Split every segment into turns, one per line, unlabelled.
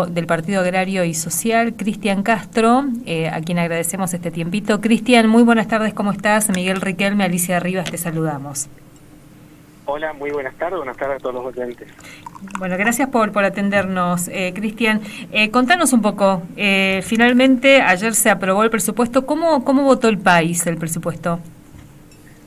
del Partido Agrario y Social, Cristian Castro, a quien agradecemos este tiempito. Cristian, muy buenas tardes, ¿cómo estás? Miguel Riquelme, Alicia Rivas, te saludamos.
Hola, muy buenas tardes a todos los oyentes.
Bueno, gracias por atendernos, Cristian. Contanos un poco, finalmente ayer se aprobó el presupuesto, ¿cómo votó el país el presupuesto?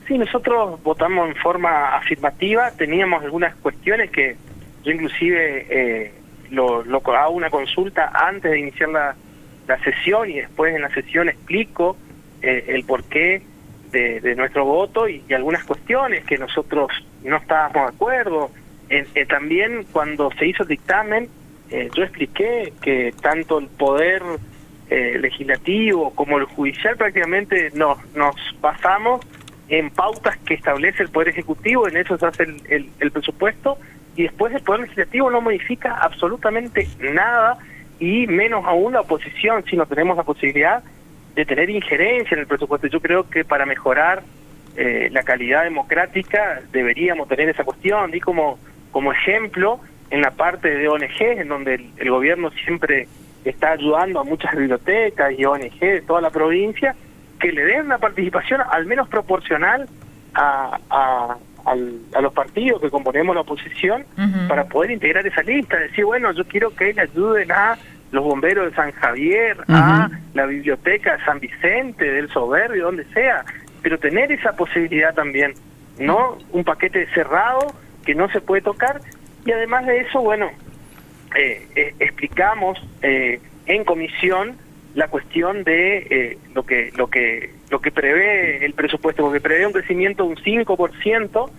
Sí, nosotros votamos en forma afirmativa, teníamos algunas cuestiones que yo inclusive lo hago una consulta antes de iniciar la sesión y después en la sesión explico el porqué de nuestro voto y algunas cuestiones que nosotros no estábamos de acuerdo. También cuando se hizo el dictamen, yo expliqué que tanto el poder legislativo como el judicial prácticamente nos basamos en pautas que establece el Poder Ejecutivo, en eso se hace el presupuesto, y después el Poder Legislativo no modifica absolutamente nada, y menos aún la oposición, si no tenemos la posibilidad de tener injerencia en el presupuesto. Yo creo que para mejorar la calidad democrática deberíamos tener esa cuestión. Y como ejemplo, en la parte de ONG, en donde el gobierno siempre está ayudando a muchas bibliotecas y ONG de toda la provincia, que le den una participación al menos proporcional a los partidos que componemos la oposición, para poder integrar esa lista, decir, bueno, yo quiero que le ayuden a los bomberos de San Javier, a la biblioteca de San Vicente, del Soberbio, donde sea, pero tener esa posibilidad también, no un paquete cerrado que no se puede tocar. Y además de eso, bueno, explicamos en comisión la cuestión de lo que prevé el presupuesto, porque prevé un crecimiento de un 5%,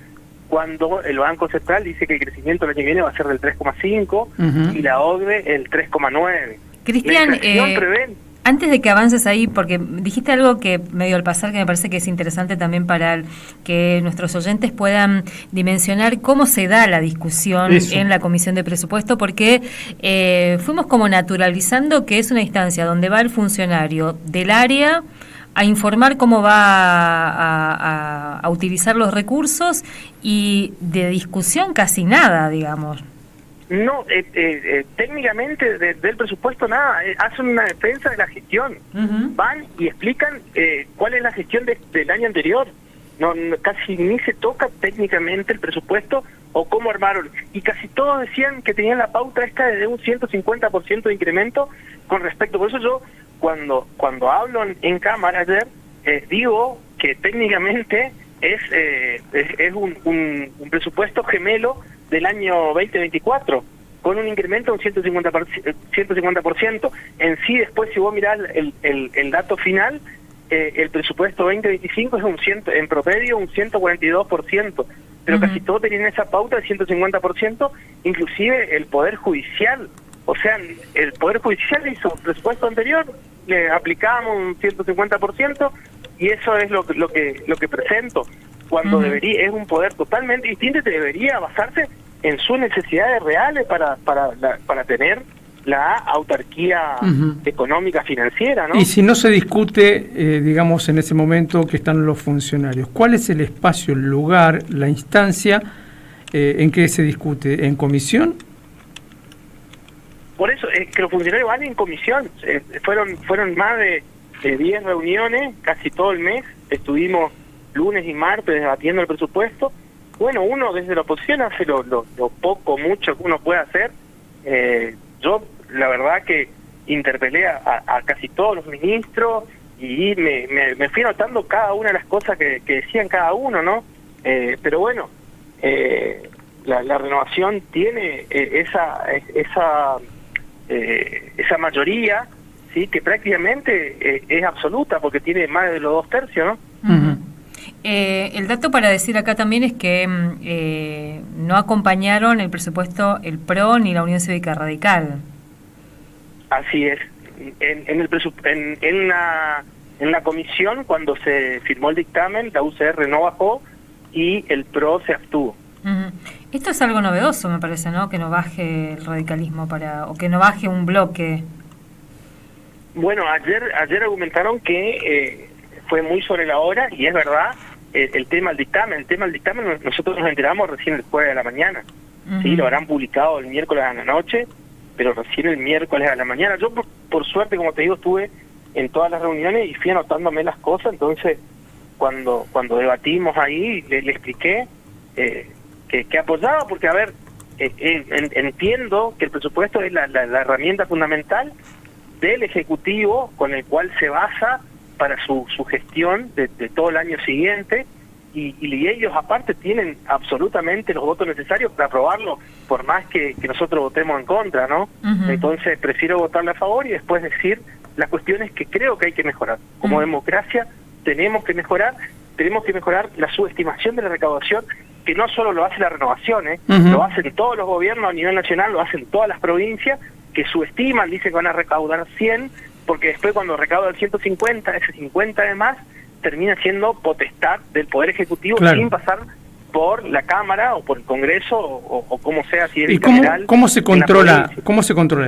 cuando el Banco Central dice que el crecimiento el año que viene va a ser del 3,5% y la OCDE el 3,9%.
Cristian, antes de que avances ahí, porque dijiste algo que medio al pasar que me parece que es interesante también para que nuestros oyentes puedan dimensionar cómo se da la discusión en la Comisión de Presupuesto, porque fuimos como naturalizando que es una instancia donde va el funcionario del área a informar cómo va a utilizar los recursos, y de discusión casi nada, digamos.
No, técnicamente del presupuesto nada, hacen una defensa de la gestión, van y explican cuál es la gestión del año anterior, no, casi ni se toca técnicamente el presupuesto o cómo armaron, y casi todos decían que tenían la pauta esta de un 150% de incremento con respecto. Por eso yo cuando hablo en cámara ayer, digo que técnicamente es un presupuesto gemelo del año 2024, con un incremento de un 150%. En sí, después, si vos mirás el dato final, el presupuesto 2025 es en promedio un 142%, pero casi todos tenían esa pauta de 150%, inclusive el Poder Judicial. O sea, el Poder Judicial hizo un presupuesto anterior, le aplicamos un 150%, y eso es lo que presento. Cuando debería, es un poder totalmente distinto y debería basarse en sus necesidades reales para tener la autarquía económica financiera, ¿no?
Y si no se discute, digamos, en ese momento que están los funcionarios, ¿cuál es el espacio, el lugar, la instancia en que se discute? ¿En comisión?
Por eso es que los funcionarios van en comisión. Fueron más de 10 reuniones, casi todo el mes. Estuvimos lunes y martes debatiendo el presupuesto. Bueno, uno desde la oposición hace lo poco, mucho que uno puede hacer. Yo, la verdad que interpelé a casi todos los ministros y me fui anotando cada una de las cosas que decían cada uno, ¿no? Pero bueno, la renovación tiene esa mayoría, sí, que prácticamente es absoluta, porque tiene más de los 2/3, ¿no?
El dato para decir acá también es que no acompañaron el presupuesto el PRO ni la Unión Cívica Radical.
Así es. En la comisión, cuando se firmó el dictamen, la UCR no bajó y el PRO se abstuvo.
Esto es algo novedoso, me parece, ¿no? Que no baje el radicalismo o que no baje un bloque.
Bueno, ayer argumentaron que fue muy sobre la hora, y es verdad. El tema del dictamen nosotros nos enteramos recién el jueves de la mañana. Sí, lo habrán publicado el miércoles a la noche, pero recién el miércoles a la mañana. Yo, por suerte, como te digo, estuve en todas las reuniones y fui anotándome las cosas, entonces cuando debatimos ahí, le expliqué que apoyaba, porque, a ver, entiendo que el presupuesto es la herramienta fundamental del Ejecutivo con el cual se basa para su gestión de todo el año siguiente, y ellos aparte tienen absolutamente los votos necesarios para aprobarlo, por más que nosotros votemos en contra, ¿no? Entonces prefiero votarle a favor y después decir las cuestiones que creo que hay que mejorar. Como democracia tenemos que mejorar la subestimación de la recaudación, que no solo lo hace la Renovación, lo hacen todos los gobiernos a nivel nacional, lo hacen todas las provincias, que subestiman, dicen que van a recaudar 100, porque después cuando recaudan 150, ese 50 de más termina siendo potestad del Poder Ejecutivo, claro, sin pasar por la Cámara o por el Congreso o como sea, si es
¿Y cómo se controla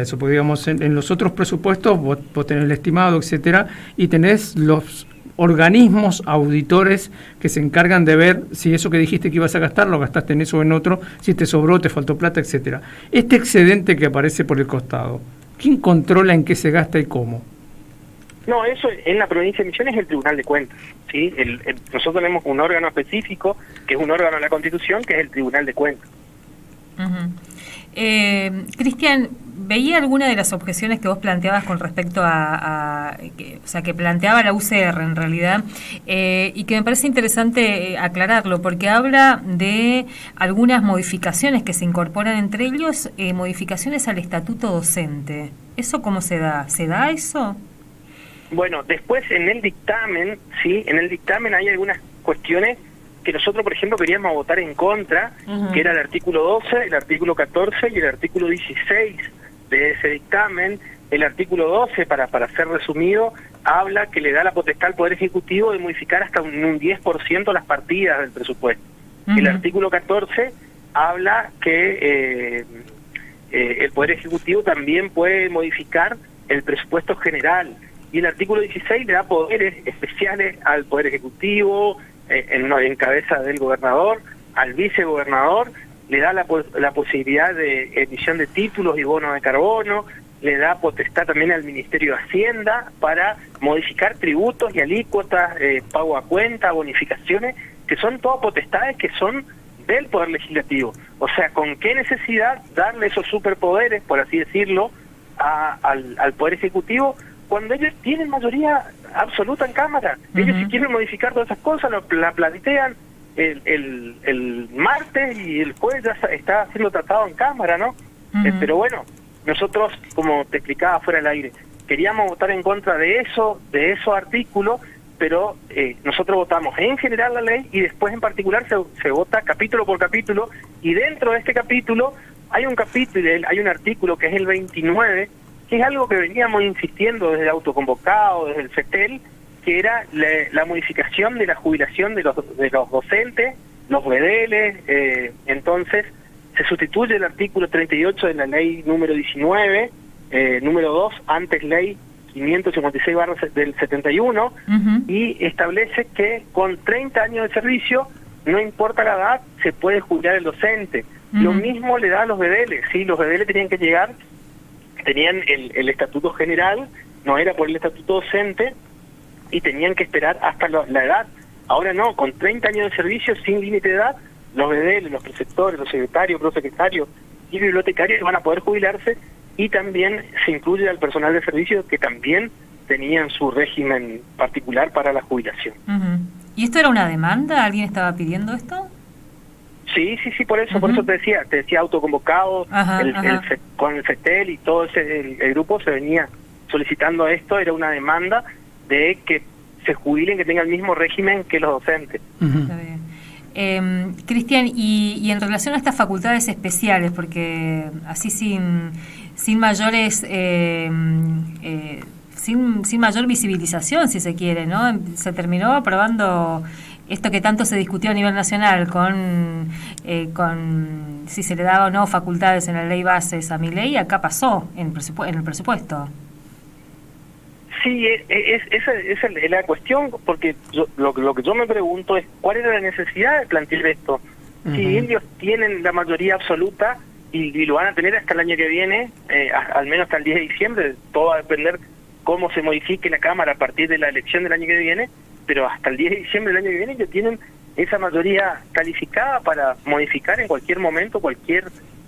eso? Porque digamos, en los otros presupuestos vos tenés el estimado, etcétera, y tenés los organismos auditores que se encargan de ver si eso que dijiste que ibas a gastar, lo gastaste en eso o en otro, si te sobró, te faltó plata, etcétera. Este excedente que aparece por el costado, ¿quién controla en qué se gasta y cómo?
No, eso en la provincia de Misiones es el Tribunal de Cuentas, ¿sí? Nosotros tenemos un órgano específico, que es un órgano de la Constitución, que es el Tribunal de Cuentas.
Cristian, veía alguna de las objeciones que vos planteabas con respecto que planteaba la UCR en realidad, y que me parece interesante aclararlo, porque habla de algunas modificaciones que se incorporan, entre ellos modificaciones al estatuto docente. ¿Eso cómo se da? ¿Se da eso?
Bueno, después en el dictamen, sí, en el dictamen hay algunas cuestiones que nosotros, por ejemplo, queríamos votar en contra, que era el artículo 12, el artículo 14 y el artículo 16 de ese dictamen. El artículo 12, para ser resumido, habla que le da la potestad al Poder Ejecutivo de modificar hasta un 10% las partidas del presupuesto. El artículo 14 habla que el Poder Ejecutivo también puede modificar el presupuesto general. Y el artículo 16 le da poderes especiales al Poder Ejecutivo, en cabeza del gobernador, al vicegobernador, le da la posibilidad de emisión de títulos y bonos de carbono, le da potestad también al Ministerio de Hacienda para modificar tributos y alícuotas, pago a cuenta, bonificaciones, que son todas potestades que son del Poder Legislativo. O sea, ¿con qué necesidad darle esos superpoderes, por así decirlo, al Poder Ejecutivo, cuando ellos tienen mayoría absoluta en Cámara? Ellos, si quieren modificar todas esas cosas, la plantean el martes y el jueves ya está siendo tratado en Cámara, ¿no? Pero bueno, nosotros, como te explicaba fuera del aire, queríamos votar en contra de esos artículos, pero nosotros votamos en general la ley y después en particular se vota capítulo por capítulo, y dentro de este capítulo hay un artículo que es el 29, que es algo que veníamos insistiendo desde el autoconvocado, desde el CETEL, que era la modificación de la jubilación de los docentes, los vedeles. Entonces se sustituye el artículo 38 de la ley número 19, número 2, antes ley 556 del 71, y establece que con 30 años de servicio, no importa la edad, se puede jubilar el docente. Lo mismo le da a los vedeles, ¿sí? Los vedeles tenían el estatuto general, no era por el estatuto docente, y tenían que esperar hasta la edad. Ahora no, con 30 años de servicio, sin límite de edad, los vedeles, los preceptores, los secretarios, prosecretarios y bibliotecarios van a poder jubilarse, y también se incluye al personal de servicio que también tenían su régimen particular para la jubilación.
¿Y esto era una demanda? ¿Alguien estaba pidiendo esto?
Sí, por eso te decía autoconvocado, con el CETEL y todo el grupo se venía solicitando esto. Era una demanda de que se jubilen, que tengan el mismo régimen que los docentes.
Está bien. Cristian, y en relación a estas facultades especiales, porque así sin mayores sin mayor visibilización, si se quiere, ¿no? Se terminó aprobando esto que tanto se discutió a nivel nacional con si se le daba o no facultades en la ley bases a Milei. Acá pasó en el presupuesto.
Sí, esa es la cuestión, porque lo que yo me pregunto es cuál era la necesidad de plantear esto. Si ellos tienen la mayoría absoluta, y lo van a tener hasta el año que viene, al menos hasta el 10 de diciembre. Todo va a depender cómo se modifique la Cámara a partir de la elección del año que viene, pero hasta el 10 de diciembre del año que viene ya tienen esa mayoría calificada para modificar en cualquier momento cualquier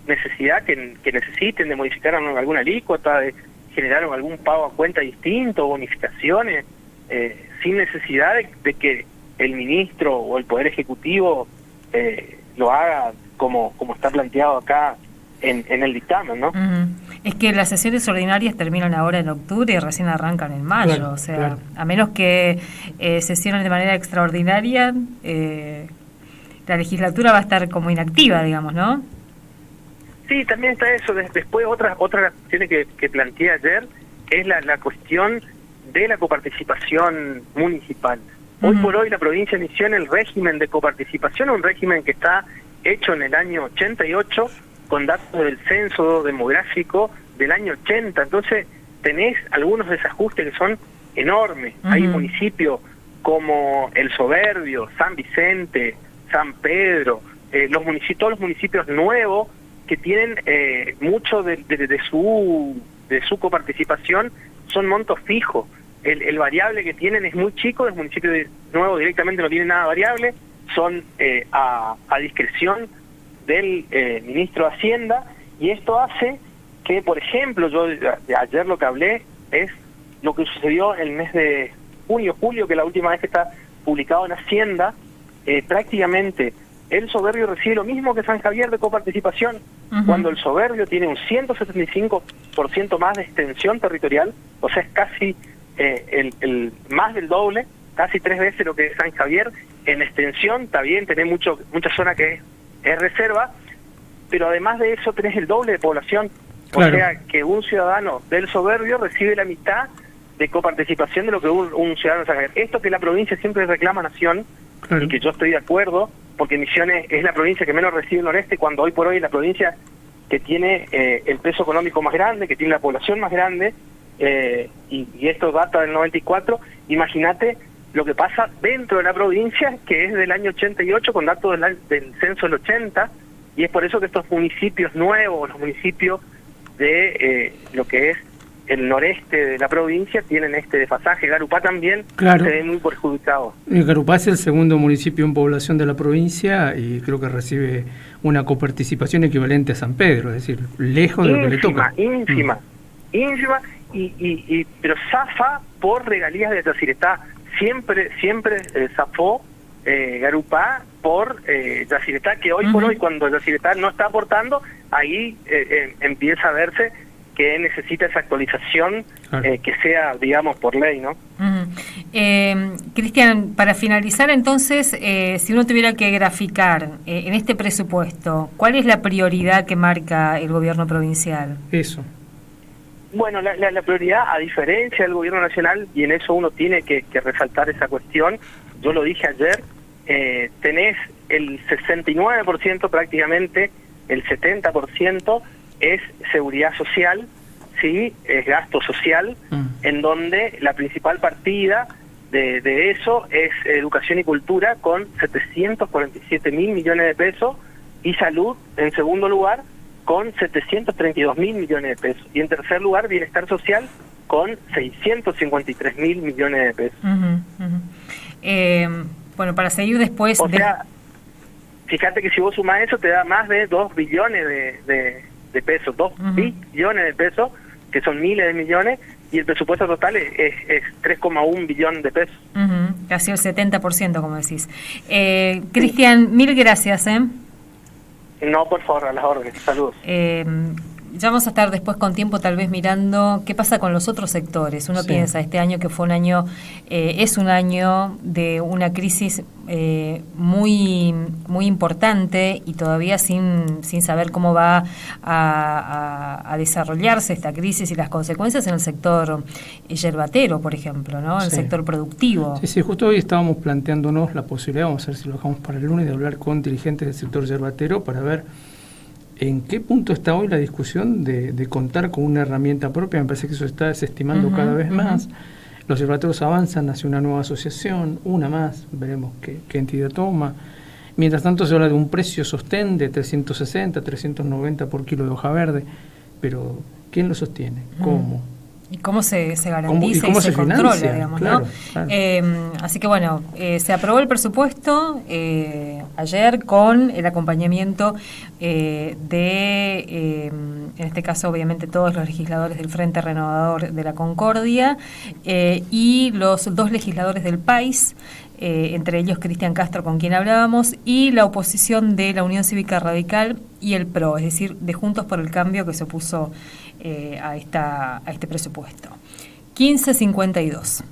necesidad que necesiten, de modificar alguna alícuota, de generar algún pago a cuenta distinto, bonificaciones, sin necesidad de que el ministro o el Poder Ejecutivo lo haga como está planteado acá en el dictamen, ¿no?
Es que las sesiones ordinarias terminan ahora en octubre y recién arrancan en mayo,
claro,
o sea,
claro.
A menos que sesionen de manera extraordinaria, la legislatura va a estar como inactiva, digamos, ¿no?
Sí, también está eso. Después otra cuestión que planteé ayer es la cuestión de la coparticipación municipal. Hoy por hoy la provincia inició en el régimen de coparticipación, un régimen que está hecho en el año 88 con datos del censo demográfico del año 80. Entonces tenés algunos desajustes que son enormes. Hay municipios como El Soberbio, San Vicente, San Pedro, todos los municipios nuevos que tienen mucho de su coparticipación son montos fijos. El variable que tienen es muy chico. Los municipios nuevos directamente no tienen nada variable, son a discreción del ministro de Hacienda, y esto hace que, por ejemplo, yo de ayer lo que hablé es lo que sucedió el mes de junio, julio, que la última vez que está publicado en Hacienda. Prácticamente El Soberbio recibe lo mismo que San Javier de coparticipación, cuando El Soberbio tiene un 175% más de extensión territorial, o sea, es casi el más del doble, casi 3 veces lo que es San Javier en extensión. Está bien, tenés mucha zona que es reserva, pero además de eso tenés el doble de población. Claro. O sea que un ciudadano del Soberbio recibe la mitad de coparticipación de lo que un ciudadano de San Javier. Esto que la provincia siempre reclama a Nación, claro, y que yo estoy de acuerdo, porque Misiones es la provincia que menos recibe el noreste, cuando hoy por hoy es la provincia que tiene el peso económico más grande, que tiene la población más grande, y esto data del 94. Imagínate lo que pasa dentro de la provincia, que es del año 88, con datos del censo del 80, y es por eso que estos municipios nuevos, los municipios de lo que es el noreste de la provincia, tienen este desfasaje. Garupá también, claro, se ve muy perjudicado.
Garupá es el segundo municipio en población de la provincia y creo que recibe una coparticipación equivalente a San Pedro, es decir, lejos de lo que le toca.
Ínfima, pero zafa por regalías de Yacyretá. Siempre zafó Garupá por Yacyretá, que hoy por hoy, cuando Yacyretá no está aportando, ahí empieza a verse que necesita esa actualización, claro, que sea, digamos, por ley, ¿no?
Cristian, para finalizar entonces, si uno tuviera que graficar en este presupuesto, ¿cuál es la prioridad que marca el gobierno provincial?
Eso.
Bueno, la prioridad, a diferencia del gobierno nacional, y en eso uno tiene que resaltar esa cuestión, yo lo dije ayer, tenés el 69% prácticamente, el 70% es seguridad social, sí, es gasto social, en donde la principal partida de eso es educación y cultura, con 747.000 millones de pesos, y salud en segundo lugar con 732.000 millones de pesos, y en tercer lugar bienestar social con 653.000 millones de pesos.
Bueno, para seguir después...
O sea, fíjate que si vos sumás eso te da más de 2 billones de pesos, 2 billones de pesos, que son miles de millones, y el presupuesto total es 3,1 billón de pesos.
Casi el 70%, como decís. Cristian, mil gracias.
No, por favor, a las órdenes. Saludos.
Ya vamos a estar después con tiempo tal vez mirando qué pasa con los otros sectores. Uno piensa, este año que fue un año, es un año de una crisis muy importante, y todavía sin saber cómo va a desarrollarse esta crisis y las consecuencias en el sector yerbatero, por ejemplo, ¿no? En el sector productivo. Sí,
justo hoy estábamos planteándonos la posibilidad, vamos a ver si lo dejamos para el lunes, de hablar con dirigentes del sector yerbatero para ver ¿en qué punto está hoy la discusión de contar con una herramienta propia? Me parece que eso está desestimando cada vez más. Los yerbateros avanzan hacia una nueva asociación, una más, veremos qué entidad toma. Mientras tanto se habla de un precio sostén de 360, 390 por kilo de hoja verde, pero ¿quién lo sostiene? ¿Cómo?
¿Y cómo se garantiza y se controla, digamos, claro, ¿no? Claro. Así que bueno, se aprobó el presupuesto ayer con el acompañamiento de, en este caso obviamente todos los legisladores del Frente Renovador de la Concordia y los 2 legisladores del PAIS, entre ellos Cristian Castro, con quien hablábamos, y la oposición de la Unión Cívica Radical y el PRO, es decir, de Juntos por el Cambio, que se opuso a este presupuesto. 15:52.